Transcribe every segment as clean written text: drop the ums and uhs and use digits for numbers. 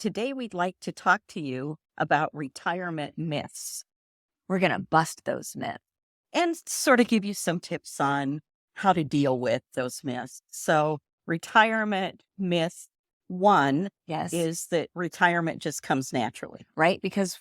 today we'd like to talk to you about retirement myths We're going to bust those myths. and sort of give you some tips on how to deal with those myths. So, retirement myth one Yes. is that retirement just comes naturally. Right? Because,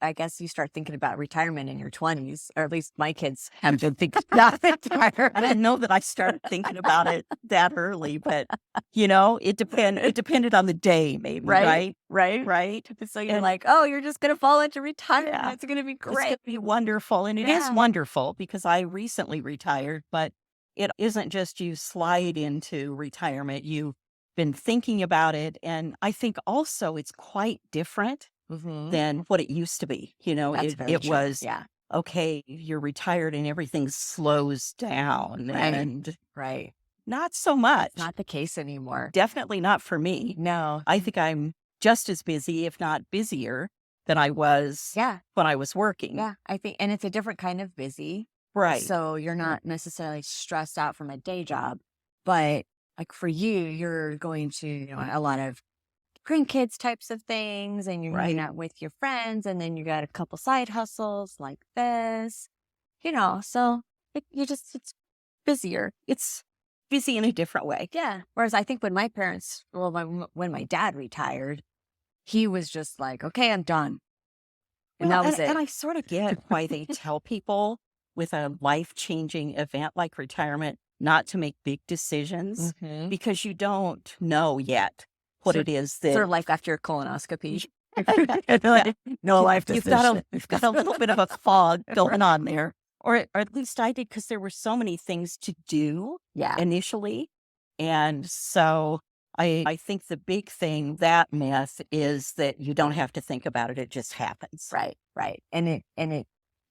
I guess you start thinking about retirement in your 20s, or at least my kids have been thinking about I retirement. didn't know that I started thinking about it that early, but it depended on the day, maybe, Right? right? Right? Right. So you're And like, oh, you're just going to fall into retirement. yeah, It's going to be it's going great. to be wonderful. And it is Yeah. wonderful because I recently retired, but it isn't just you slide into retirement. You've been thinking about it. And I think also it's quite different Mm-hmm. than what it used to be. That's very It true. was, Yeah. okay, you're retired and everything slows down. Right. And Right. not so much. It's not the case anymore. Definitely not for me. No. I think I'm just as busy, if not busier, than I was Yeah. when I was working. Yeah. I think, and it's a different kind of busy. Right. So you're not necessarily stressed out from a day job, but like for you, you're going to, a lot of grandkids types of things, and you're hanging Right. out with your friends, and then you got a couple side hustles like this, so it's busier. It's busy in a different way. Yeah. Whereas I think when when my dad retired, he was just like, okay, I'm done. And Well, that was it. and I sort of get why they tell people with a life-changing event like retirement not to make big decisions Mhm. because you don't know yet what Sort- it is Sort that of like after your colonoscopy. Yeah. No life You've decision. got a little bit of a fog going on there. Or at least I did, because there were so many things to do Yeah. initially. And so I think the big thing, that myth, is that you don't have to think about it. It just happens. Right. Right. And it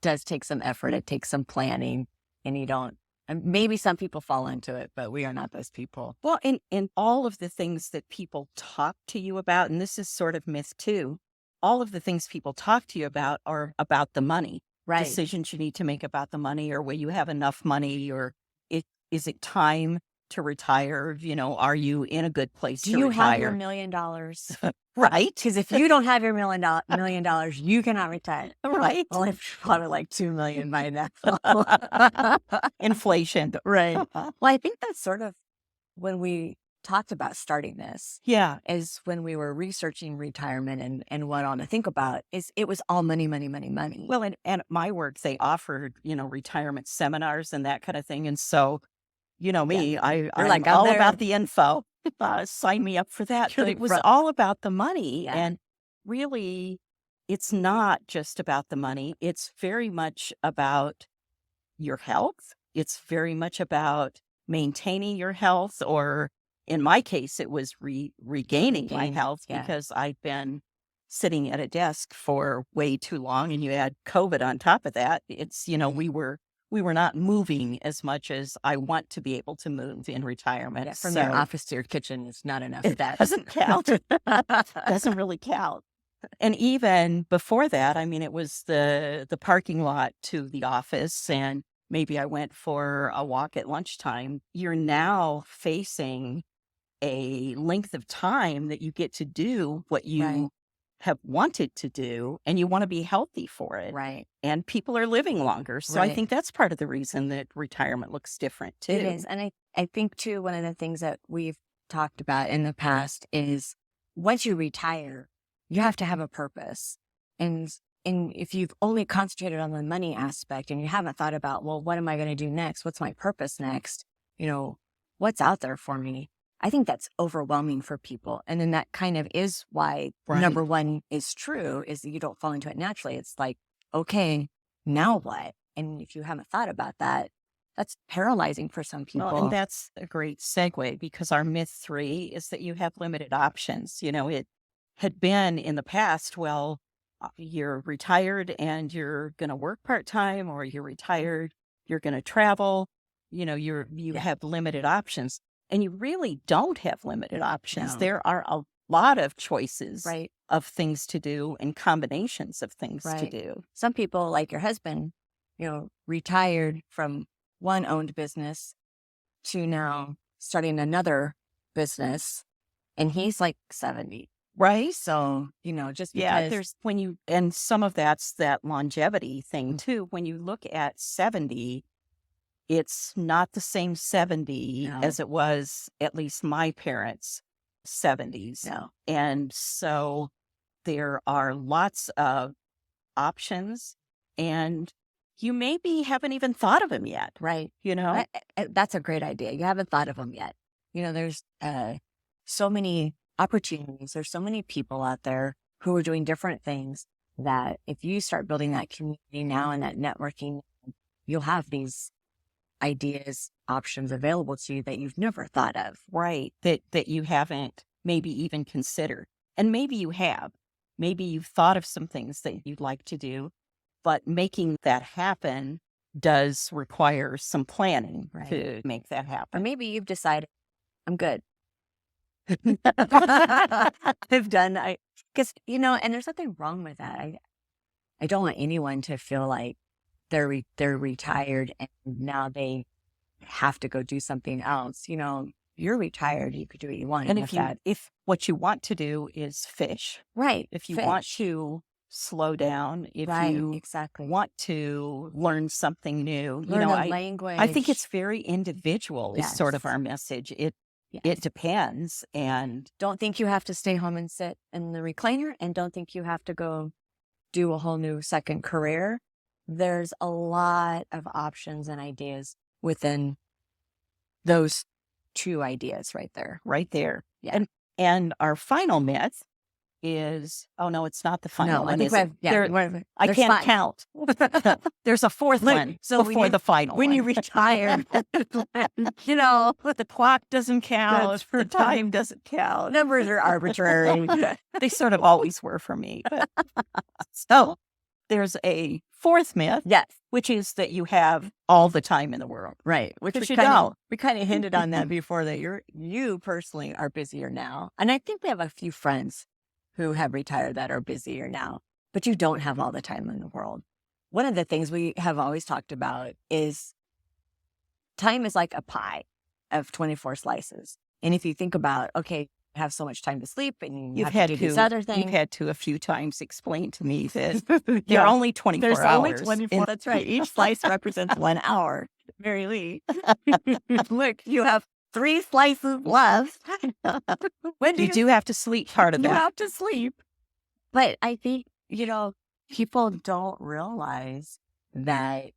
does take some effort. It takes some planning, and you don't, and maybe some people fall into it, but we are not those people. Well, and all of the things that people talk to you about, and this is sort of myth too, all of the things people talk to you about are about the money. Right. Decisions you need to make about the money, or will you have enough money, or is it time to retire? Are you in a good place Do to you retire? have your $1 million? Right. Because if you don't have your $1 million, you cannot retire. Right. Well, it's probably like 2 million by now. Inflation. Right. Well, I think that's sort of when we talked about starting this, Yeah. is when we were researching retirement and what all to think about, is it was all money, money, money, money. Well, and at my work, they offered, retirement seminars and that kind of thing. And so, me, I'm like, I'm all there. about the info. Sign me up for that. You're But the it was front- all about the money. Yeah. And really, it's not just about the money. It's very much about your health. It's very much about maintaining your health, or in my case, it was regaining my Regaining, health, yeah. because I'd been sitting at a desk for way too long, and you add COVID on top of that. It's, we were not moving as much as I want to be able to move in retirement. Yeah, from So your office to your kitchen is not enough. it doesn't count. Doesn't really count. And even before that, I mean, it was the parking lot to the office, and maybe I went for a walk at lunchtime. You're now facing a length of time that you get to do what you Right. have wanted to do, and you want to be healthy for it. Right. And people are living longer. So I Right. think that's part of the reason that retirement looks different too. It is. And I think too, one of the things that we've talked about in the past is once you retire, you have to have a purpose. And if you've only concentrated on the money aspect and you haven't thought about, well, what am I going to do next? What's my purpose next? What's out there for me? I think that's overwhelming for people. And then that kind of is why Right. number one is true, is that you don't fall into it naturally. It's like, okay, now what? And if you haven't thought about that, that's paralyzing for some people. Well, and that's a great segue, because our myth 3 is that you have limited options. It had been in the past, well, you're retired and you're going to work part-time, or you're retired, you're going to travel, you Yeah. have limited options, and you really don't have limited options. No. There are a lot of choices Right. of things to do and combinations of things to Right. do. Some people, like your husband, retired from one owned business to now starting another business, and he's like 70. Right? So, just Yeah, because, and some of that's that longevity thing mm, too. When you look at 70, it's not the same 70 no, as it was at least my parents' 70s. no, And so there are lots of options, and you maybe haven't even thought of them yet, right. you know? That's a great idea. You haven't thought of them yet. There's so many opportunities. There's so many people out there who are doing different things that if you start building that community now and that networking, you'll have these ideas, options available to you that you've never thought of. Right. That you haven't maybe even considered. And maybe you have. Maybe you've thought of some things that you'd like to do, but making that happen does require some planning Right. to make that Or happen. maybe you've decided, I'm good. I've done, because, and there's nothing wrong with that. I don't want anyone to feel like they're retired and now they have to go do something else. You're retired. You could do what you want. And And if what you want to do is fish, right, if you want fish, to slow down, if right, you exactly. want to learn something new, Learn a I think language. it's very individual is sort of Yes. our message. It Yes. depends. And Don't think you have to stay home and sit in the recliner, and don't think you have to go do a whole new second career. There's a lot of options and ideas within those two ideas right there. right there. Yeah. And our final myth is, oh no, it's not the final No, I one, think is we it? have, yeah, I there's can't 5. count. There's a fourth Look, one so when before you the final when one. you retire, The clock doesn't count. That's The right. time doesn't count. numbers are arbitrary. They sort of always were for me. But so there's a fourth myth, Yes, which is that you have all the time in the world. right. Which But you don't. we kind of hinted on that before, that you personally are busier now. And I think we have a few friends who have retired that are busier now, but you don't have all the time in the world. One of the things we have always talked about is time is like a pie of 24 slices. And if you think about, okay, you have so much time to sleep and you have to do these other You've things. had to a few times explain to me that Yeah. there are only 24 There's hours. only 24. That's right. Each slice represents 1 hour. Mary Lee. Look, you have 3 slices left. When You do have to sleep part of you that. have to sleep? But I think, people don't realize that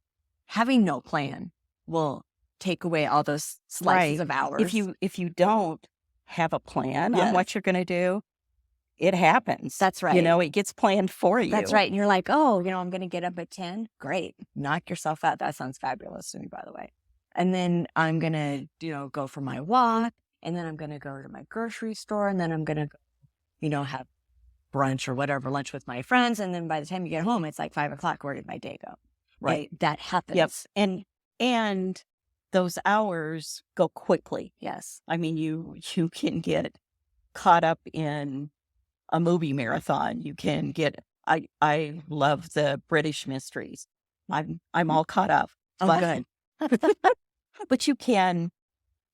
having no plan will take away all those slices Right. of hours. If you don't have a plan on Yes. what you're going to do, it happens. That's right. It gets planned for you. That's right. And you're like, oh, I'm going to get up at 10. Great. Knock yourself out. That sounds fabulous to me, by the way. And then I'm going to, go for my walk. And then I'm going to go to my grocery store. And then I'm going to, have brunch or whatever, lunch with my friends. And then by the time you get home, it's like 5 o'clock. Where did my day go? Right. That happens. Yep. And those hours go quickly. Yes. I mean, you can get caught up in a movie marathon. You can get. I love the British mysteries. I'm all caught up. Oh, But- good. But you can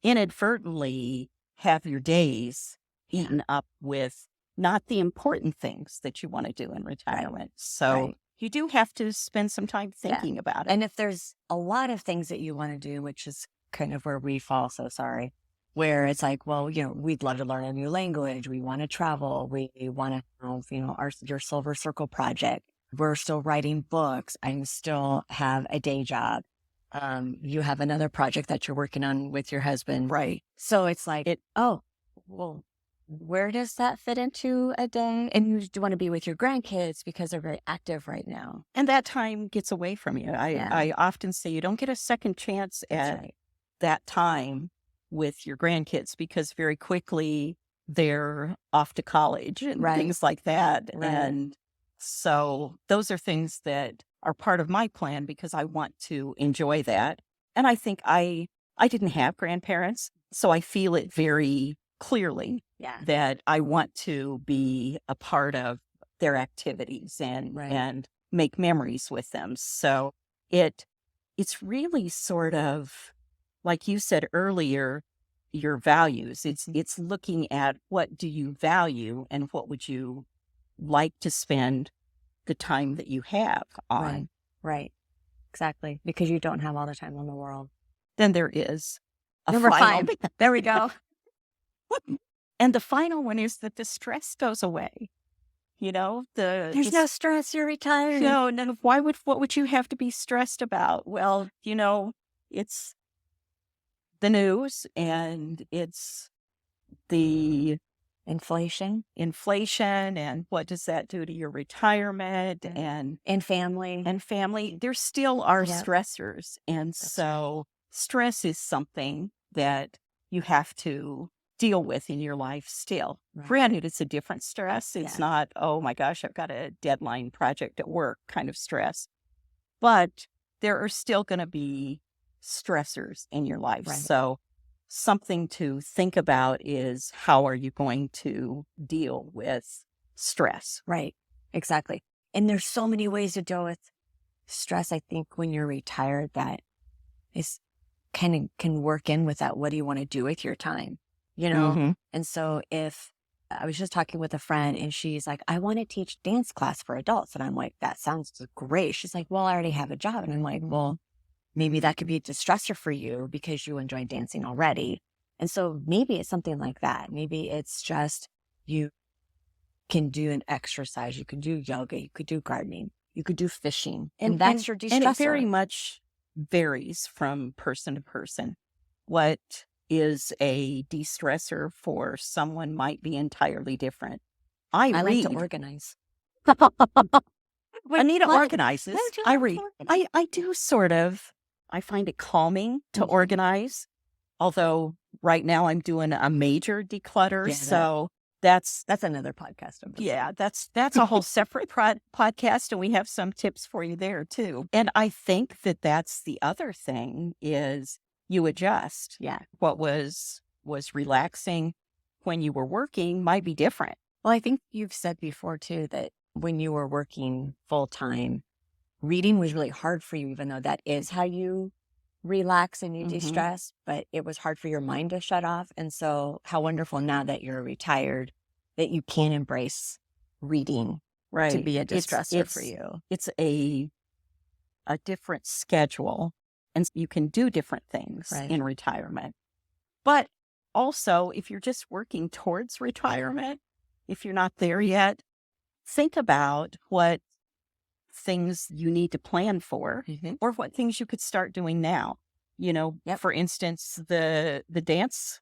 inadvertently have your days eaten up with not the important things that you want to do in retirement. So Right. you do have to spend some time thinking about it. And if there's a lot of things that you want to do, which is kind of where we fall, so sorry, where it's like, well, we'd love to learn a new language. We want to travel. We want to have, your Silver Circle project. We're still writing books. I still have a day job. You have another project that you're working on with your husband. Right. So it's like, well, where does that fit into a day? And you do want to be with your grandkids because they're very active right now. And that time gets away from you. Yeah. I often say you don't get a second chance That's at right. that time with your grandkids because very quickly they're off to college and Right. things like that. Right. And so those are things that are part of my plan because I want to enjoy that. And I think I didn't have grandparents, so I feel it very clearly Yeah. that I want to be a part of their activities and Right. and make memories with them. So it's really sort of like you said earlier, your values. It's Mhm. it's looking at what do you value and what would you like to spend the time that you have Right. on. Right. Exactly. Because you don't have all the time in the world. Then there is a Number final 5. There we go. and the final one is that the stress goes away. You know, There's no stress. You're retired. no, what would you have to be stressed about? Well, it's the news and it's the Inflation inflation and what does that do to your retirement and family. and family. There still are Yep. stressors. And That's right. so stress is something that you have to deal with in your life still. Right. Granted, it's a different stress. It's Yeah. not, oh my gosh, I've got a deadline project at work kind of stress. But there are still going to be stressors in your life. Right. So something to think about is how are you going to deal with stress? Right. Exactly. And there's so many ways to deal with stress. I think when you're retired, that is kind of can work in with that. What do you want to do with your time? Mm-hmm. And so if I was just talking with a friend and she's like, I want to teach dance class for adults. And I'm like, that sounds great. She's like, well, I already have a job. And I'm like, well, maybe that could be a distressor for you because you enjoy dancing already. And so maybe it's something like that. Maybe it's just you can do an exercise. You could do yoga. You could do gardening. You could do fishing. And that's your And it very distressor. much varies from person to person. What is a de-stressor for someone might be entirely different. I I like to read. organize. Anita what? organizes. Don't you I like to read. organize? I do sort of. I find it calming to Mhm. organize. Although right now I'm doing a major declutter, Yeah, so that's That's another podcast episode. that's a whole separate podcast, and we have some tips for you there too. And I think that that's the other thing is you adjust. Yeah. What was relaxing when you were working might be different. Well, I think you've said before too that when you were working full time, reading was really hard for you, even though that is how you relax and you Mm-hmm. de-stress, but it was hard for your mind to shut off. And so how wonderful now that you're retired that you can embrace reading to Right. be a It's distressor for you. it's a different schedule, and you can do different things Right. in retirement. But also, if you're just working towards retirement, if you're not there yet, think about what things you need to plan for Mhm. or what things you could start doing now. Yep. For instance, the dance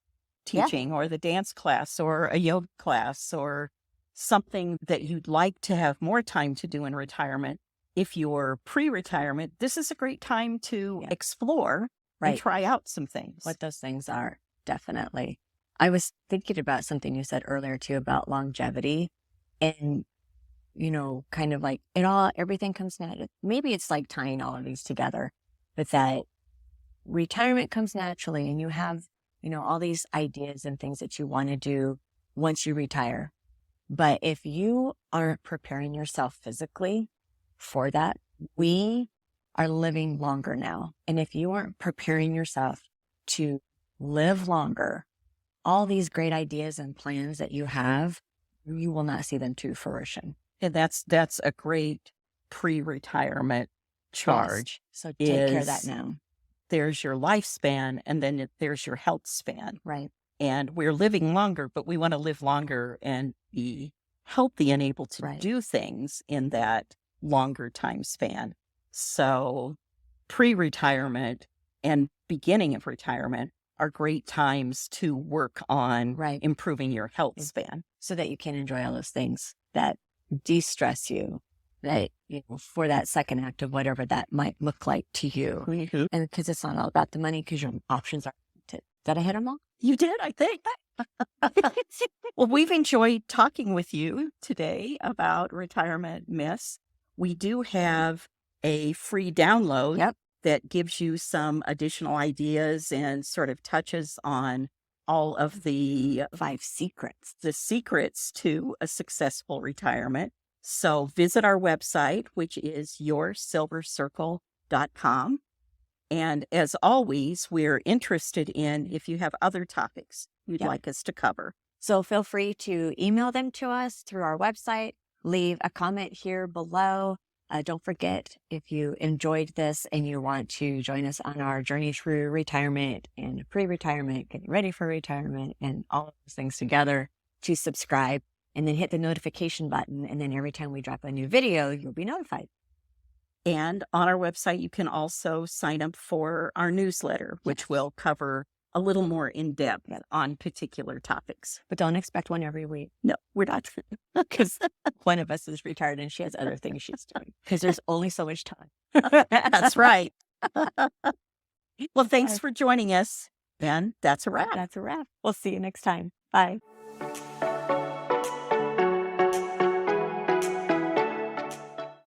Yeah. teaching or the dance class or a yoga class or something that you'd like to have more time to do in retirement. If you're pre-retirement, this is a great time to Yeah. explore and Right. try out some things. What those things are. Definitely. I was thinking about something you said earlier too about longevity and, kind of like everything comes natural. Maybe it's like tying all of these together, but that retirement comes naturally and you have, all these ideas and things that you want to do once you retire. But if you aren't preparing yourself physically for that, we are living longer now. And if you aren't preparing yourself to live longer, all these great ideas and plans that you have, you will not see them to fruition. And that's a great pre-retirement charge. Yes. So take care of that Is now. there's your lifespan and then there's your health span. Right. And we're living longer, but we want to live longer and be healthy and able to Right. do things in that longer time span. So pre-retirement and beginning of retirement are great times to work on Right. improving your health span. So that you can enjoy all those things that de-stress you, that, for that second act of whatever that might look like to you. And because it's not all about the money, because your options are limited. Did I hit them all? You did, I think. Well, we've enjoyed talking with you today about retirement myths. We do have a free download Yep. that gives you some additional ideas and sort of touches on all of the 5 secrets. secrets to a successful retirement. So visit our website, which is yoursilvercircle.com. And as always, we're interested in if you have other topics you'd Yep. like us to cover. So feel free to email them to us through our website. Leave a comment here below. Don't forget, if you enjoyed this and you want to join us on our journey through retirement and pre-retirement, getting ready for retirement, and all of those things together, to subscribe and then hit the notification button. And then every time we drop a new video, you'll be notified. And on our website, you can also sign up for our newsletter, which Yes. will cover a little more in depth on particular topics. But don't expect one every week, No, we're not. because one of us is retired and she has other things she's doing, because there's only so much time. That's right. Well, thanks for joining us. And that's a wrap. That's a wrap. We'll see you next time. Bye.